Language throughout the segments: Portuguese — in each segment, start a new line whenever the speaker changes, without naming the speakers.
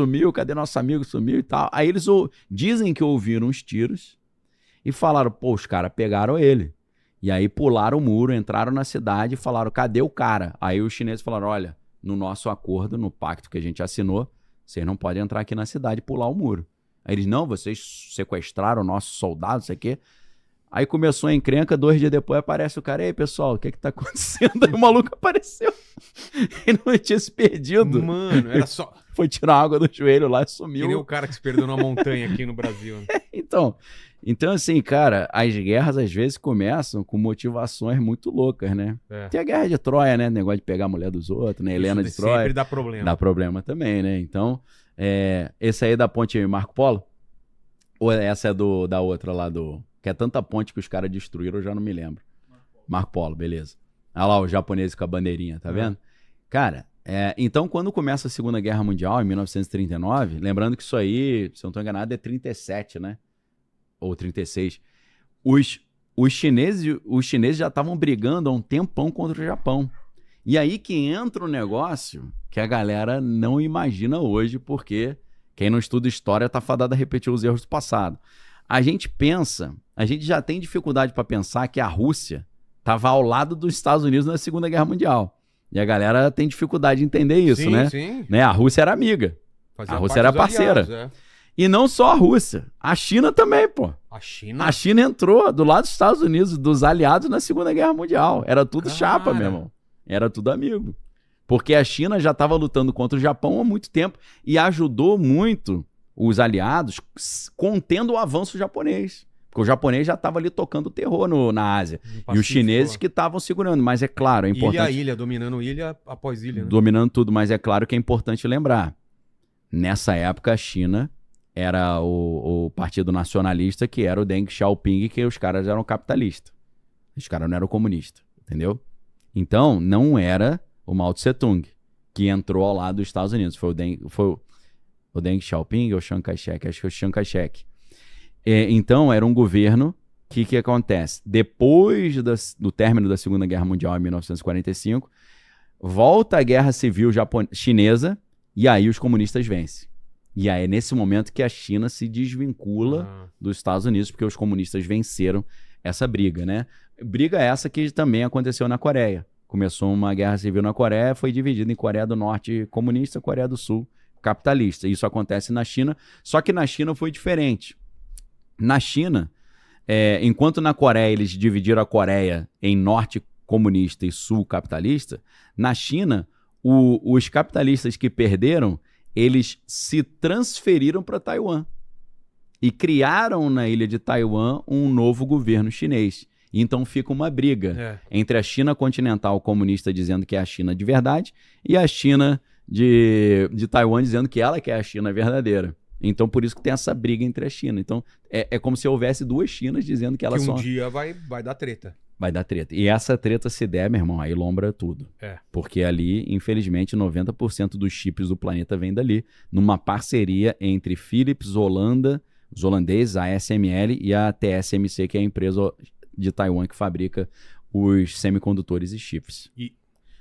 sumiu, cadê nosso amigo, sumiu e tal. Aí eles dizem que ouviram os tiros e falaram, pô, os caras pegaram ele. E aí pularam o muro, entraram na cidade e falaram, cadê o cara? Aí os chineses falaram, olha, no nosso acordo, no pacto que a gente assinou, vocês não podem entrar aqui na cidade e pular o muro. Aí eles, não, vocês sequestraram nossos soldados, isso aqui. Aí começou a encrenca, 2 dias depois aparece o cara, ei pessoal, o que tá acontecendo? Aí o maluco apareceu. Ele não tinha se perdido.
Mano, era só...
Foi tirar água do joelho lá e sumiu.
Que nem o cara que se perdeu na montanha aqui no Brasil.
Então assim, cara, as guerras às vezes começam com motivações muito loucas, né? Tem a guerra de Troia, né? Negócio de pegar a mulher dos outros, né? Helena de Troia.
Sempre dá problema.
Dá problema também, né? Então, esse aí é da ponte Marco Polo? Ou essa é da outra lá do... Que é tanta ponte que os caras destruíram, eu já não me lembro. Marco Polo, beleza. Olha lá o japonês com a bandeirinha, tá vendo? Cara, então quando começa a Segunda Guerra Mundial, em 1939, lembrando que isso aí, se eu não estou enganado, é 37, né? Ou 36. Os chineses já estavam brigando há um tempão contra o Japão. E aí que entra um negócio que a galera não imagina hoje, porque quem não estuda história tá fadado a repetir os erros do passado. A gente já tem dificuldade para pensar que a Rússia estava ao lado dos Estados Unidos na Segunda Guerra Mundial. E a galera tem dificuldade de entender isso,
sim,
né?
Sim.
Né? A Rússia era amiga.
Fazia
a Rússia era parceira.
Aliados,
E não só a Rússia, a China também, pô.
A China?
A China entrou do lado dos Estados Unidos, dos aliados na Segunda Guerra Mundial. Era tudo chapa, meu irmão. Era tudo amigo. Porque a China já estava lutando contra o Japão há muito tempo e ajudou muito os aliados contendo o avanço japonês. Porque o japonês já estava ali tocando terror na Ásia. E os chineses que estavam segurando. Mas é claro, é importante...
Ilha a ilha, dominando ilha após ilha. Né?
Dominando tudo, mas é claro que é importante lembrar. Nessa época, a China era o partido nacionalista, que era o Deng Xiaoping, que os caras eram capitalistas. Os caras não eram comunistas, entendeu? Então, não era o Mao Tse Tung, que entrou ao lado dos Estados Unidos. Foi o Deng Xiaoping ou Chiang Kai-shek? Acho que foi o Chiang Kai-shek. Então, era um governo que acontece? Depois do término da Segunda Guerra Mundial, em 1945, volta a Guerra Civil Chinesa e aí os comunistas vencem. E aí é nesse momento que a China se desvincula dos Estados Unidos, porque os comunistas venceram essa briga, né? Briga essa que também aconteceu na Coreia. Começou uma guerra civil na Coreia, foi dividida em Coreia do Norte comunista, Coreia do Sul capitalista. Isso acontece na China, só que na China foi diferente. Na China, enquanto na Coreia eles dividiram a Coreia em norte comunista e sul capitalista, na China, os capitalistas que perderam, eles se transferiram para Taiwan e criaram na ilha de Taiwan um novo governo chinês. Então fica uma briga entre a China continental comunista dizendo que é a China de verdade e a China de Taiwan dizendo que ela que é a China verdadeira. Então por isso que tem essa briga entre a China. Então é como se houvesse duas Chinas dizendo que elas são...
Que um dia vai dar treta.
Vai dar treta. E essa treta se der, meu irmão, aí lombra tudo. Porque ali, infelizmente, 90% dos chips do planeta vem dali, numa parceria entre Philips, Holanda, os holandeses, a ASML e a TSMC, que é a empresa de Taiwan que fabrica os semicondutores e chips.
E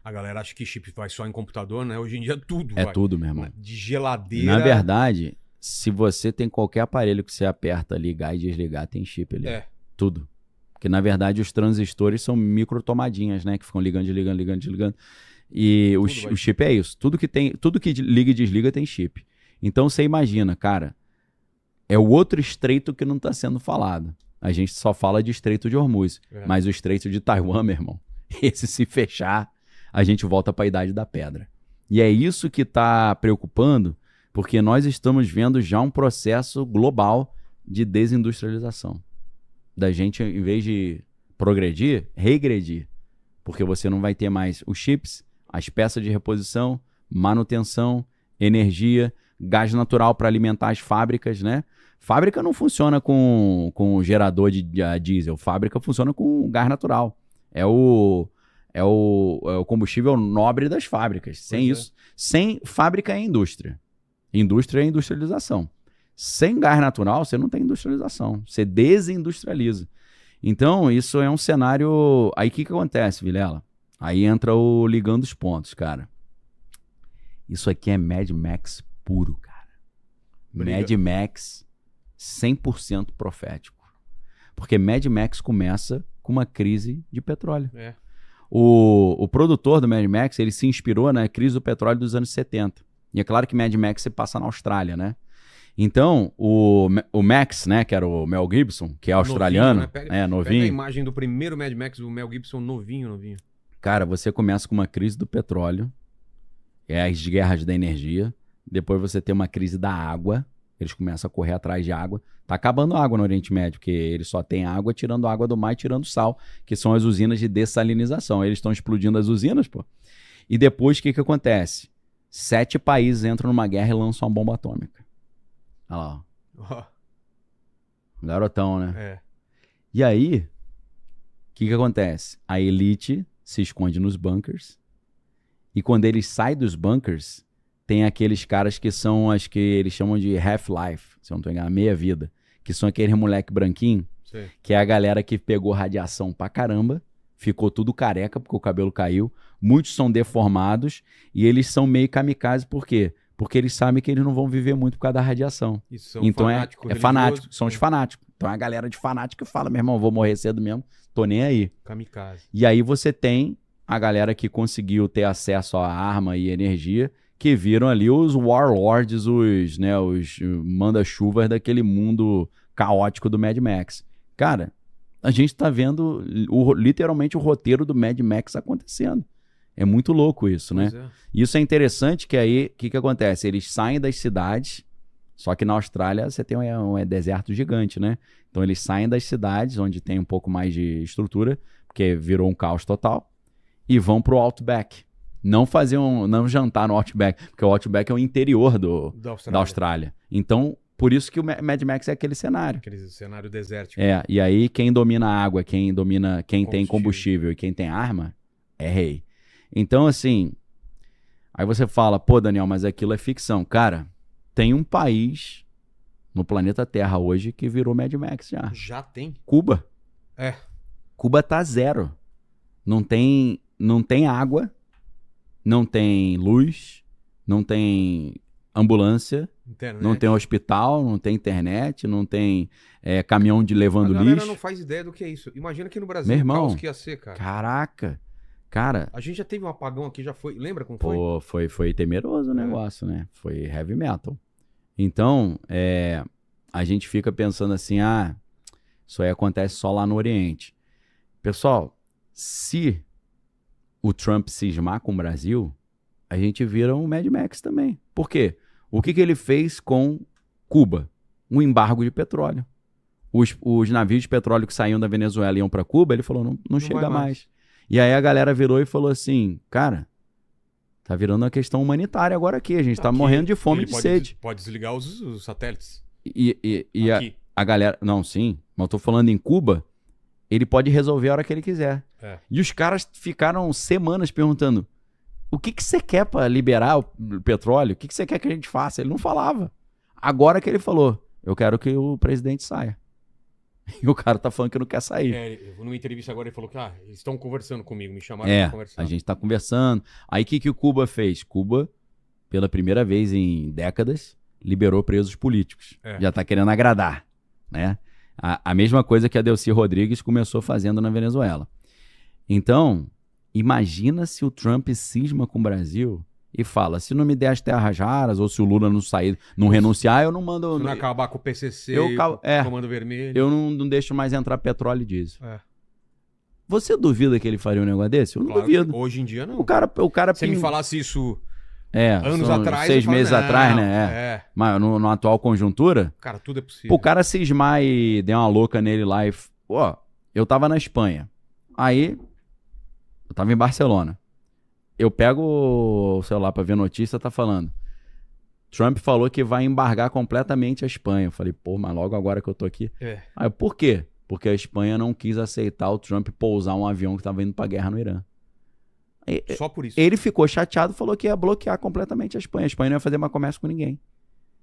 a galera acha que chip vai só em computador, né? Hoje em dia tudo
vai. Tudo, meu irmão.
De geladeira...
Na verdade, se você tem qualquer aparelho que você aperta, ligar e desligar, tem chip ali. Tudo. Porque, na verdade, os transistores são microtomadinhas, né? Que ficam ligando, desligando. E o chip é isso. Tudo que liga e desliga tem chip. Então, você imagina, cara, é o outro estreito que não está sendo falado. A gente só fala de Estreito de Hormuz. Mas o Estreito de Taiwan, meu irmão, esse se fechar, a gente volta para a Idade da Pedra. E é isso que está preocupando, porque nós estamos vendo já um processo global de desindustrialização. Da gente, em vez de progredir, regredir. Porque você não vai ter mais os chips, as peças de reposição, manutenção, energia, gás natural para alimentar as fábricas, né? Fábrica não funciona com gerador de diesel. Fábrica funciona com gás natural. É o combustível nobre das fábricas. Sem isso, sem fábrica é indústria. Indústria é industrialização. Sem gás natural, você não tem industrialização. Você desindustrializa. Então, isso é um cenário... Aí, o que acontece, Vilela? Aí entra o ligando os pontos, cara. Isso aqui é Mad Max puro, cara. Mad Max 100% profético. Porque Mad Max começa com uma crise de petróleo.
É.
O produtor do Mad Max, ele se inspirou na crise do petróleo dos anos 70. E é claro que Mad Max se passa na Austrália, né? Então, o Max, né, que era o Mel Gibson, que é australiano,
novinho, né?
novinho.
Pega a imagem do primeiro Mad Max, do Mel Gibson, novinho.
Cara, você começa com uma crise do petróleo, as guerras da energia, depois você tem uma crise da água, eles começam a correr atrás de água. Tá acabando a água no Oriente Médio, porque eles só têm água tirando água do mar e tirando sal, que são as usinas de dessalinização. Eles estão explodindo as usinas, pô. E depois, o que acontece? 7 países entram numa guerra e lançam uma bomba atômica. Olha lá, ó. Garotão, né?
É.
E aí, o que acontece? A elite se esconde nos bunkers. E quando eles saem dos bunkers, tem aqueles caras que são as que eles chamam de half-life, se eu não estou enganado, meia-vida. Que são aqueles moleque branquinho,
Sim.
que é a galera que pegou radiação pra caramba, ficou tudo careca porque o cabelo caiu. Muitos são deformados e eles são meio kamikaze, por quê? Porque eles sabem que eles não vão viver muito por causa da radiação.
Isso, são
Então
fanático,
fanático, são os fanáticos. Então é a galera de fanático que fala, meu irmão, vou morrer cedo mesmo, tô nem aí.
Kamikaze.
E aí você tem a galera que conseguiu ter acesso à arma e energia, que viram ali os warlords, os manda-chuvas daquele mundo caótico do Mad Max. Cara, a gente tá vendo literalmente o roteiro do Mad Max acontecendo. É muito louco isso, né?
É.
Isso é interessante, que aí, o que acontece? Eles saem das cidades, só que na Austrália você tem um deserto gigante, né? Então eles saem das cidades, onde tem um pouco mais de estrutura, porque virou um caos total, e vão pro Outback. Não jantar no Outback, porque o Outback é o interior da Austrália. Então, por isso que o Mad Max é aquele cenário.
Aquele cenário desértico.
E aí quem domina a água, quem tem combustível e quem tem arma, é rei. Então, assim, aí você fala, pô, Daniel, mas aquilo é ficção. Cara, tem um país no planeta Terra hoje que virou Mad Max já.
Já tem?
Cuba.
É.
Cuba tá zero. Não tem água, não tem luz, não tem ambulância,
internet.
Não tem hospital, não tem internet, não tem caminhão de levando lixo. A galera
não faz ideia do que é isso. Imagina que no Brasil
Meu irmão,
o caos que ia ser, cara.
Caraca. Cara,
a gente já teve um apagão aqui, já foi. Lembra como
foi? Foi temeroso o negócio, né? Foi heavy metal. Então, a gente fica pensando assim, isso aí acontece só lá no Oriente. Pessoal, se o Trump cismar com o Brasil, a gente vira um Mad Max também. Por quê? O que ele fez com Cuba? Um embargo de petróleo. Os navios de petróleo que saíam da Venezuela e iam para Cuba, ele falou, não chega mais. E aí a galera virou e falou assim, cara, tá virando uma questão humanitária agora aqui, a gente tá morrendo de fome e de sede.
Pode desligar os satélites.
E a galera, não, sim, mas eu tô falando em Cuba, ele pode resolver a hora que ele quiser. E os caras ficaram semanas perguntando, o que você quer para liberar o petróleo? O que você quer que a gente faça? Ele não falava. Agora que ele falou, eu quero que o presidente saia. E o cara tá falando que não quer sair.
Numa entrevista agora ele falou que eles estão conversando comigo, me chamaram pra conversar.
A gente tá conversando. Aí o que o Cuba fez? Cuba, pela primeira vez em décadas, liberou presos políticos. Já tá querendo agradar, né? A mesma coisa que a Delcy Rodrigues começou fazendo na Venezuela. Então, imagina se o Trump cisma com o Brasil e fala, se não me der as terras raras, ou se o Lula não sair, não renunciar, eu não mando...
Se não acabar com o PCC, o Comando Vermelho...
Eu não deixo mais entrar petróleo e diesel. Você duvida que ele faria um negócio desse? Eu não duvido.
Hoje em dia, não.
O cara
se ele me falasse isso anos
são
atrás...
6 meses atrás, né? Mas no atual conjuntura...
Cara, tudo é possível.
O cara cismar e der uma louca nele lá e... Pô, eu tava na Espanha. Aí, eu tava em Barcelona. Eu pego o celular pra ver notícia, tá falando. Trump falou que vai embargar completamente a Espanha. Eu falei, pô, mas logo agora que eu tô aqui. Aí, por quê? Porque a Espanha não quis aceitar o Trump pousar um avião que tava indo pra guerra no Irã.
Só por isso.
Ele ficou chateado, falou que ia bloquear completamente a Espanha. A Espanha não ia fazer mais comércio com ninguém.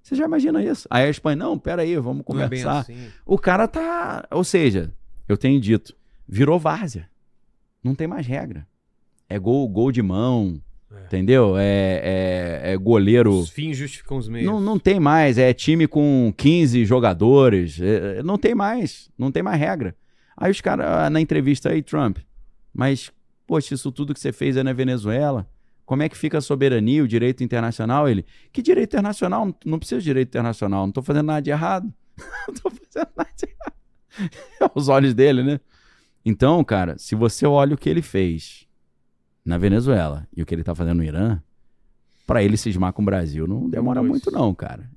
Você já imagina isso? Aí a Espanha, não, peraí, vamos conversar.
Não é bem assim.
O cara tá... Ou seja, eu tenho dito, virou várzea. Não tem mais regra. É gol de mão, Entendeu? É goleiro...
Os fins justificam os meios.
Não tem mais. É time com 15 jogadores. Não tem mais. Não tem mais regra. Aí os caras, na entrevista aí, Trump, mas, poxa, isso tudo que você fez é na Venezuela. Como é que fica a soberania, o direito internacional? Ele, que direito internacional? Não precisa de direito internacional. Não tô fazendo nada de errado. Não tô fazendo nada de errado. Os olhos dele, né? Então, cara, se você olha o que ele fez na Venezuela e o que ele tá fazendo no Irã, pra ele cismar com o Brasil não demora muito não, cara.